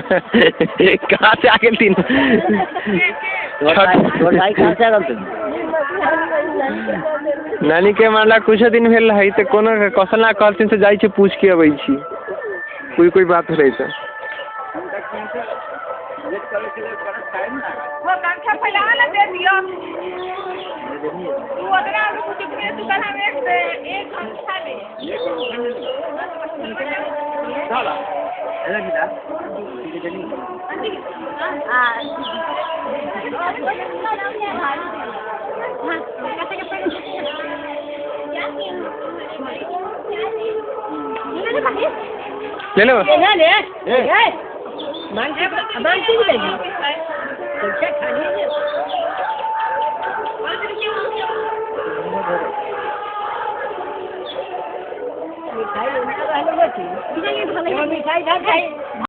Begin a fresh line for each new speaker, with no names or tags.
कहाँ से आ गए तीन? नानी के मारला कुछ दिन भेल है तो कोनो कौशल ना कहलथिन से जाइ छै पूछ के अबै छी कोई बात रही तो
वो कांखा फैला ना दे दियो तू अगला कुछ के तू कहां एक घंटा ले चला एला किदा
ले लो
मिठाई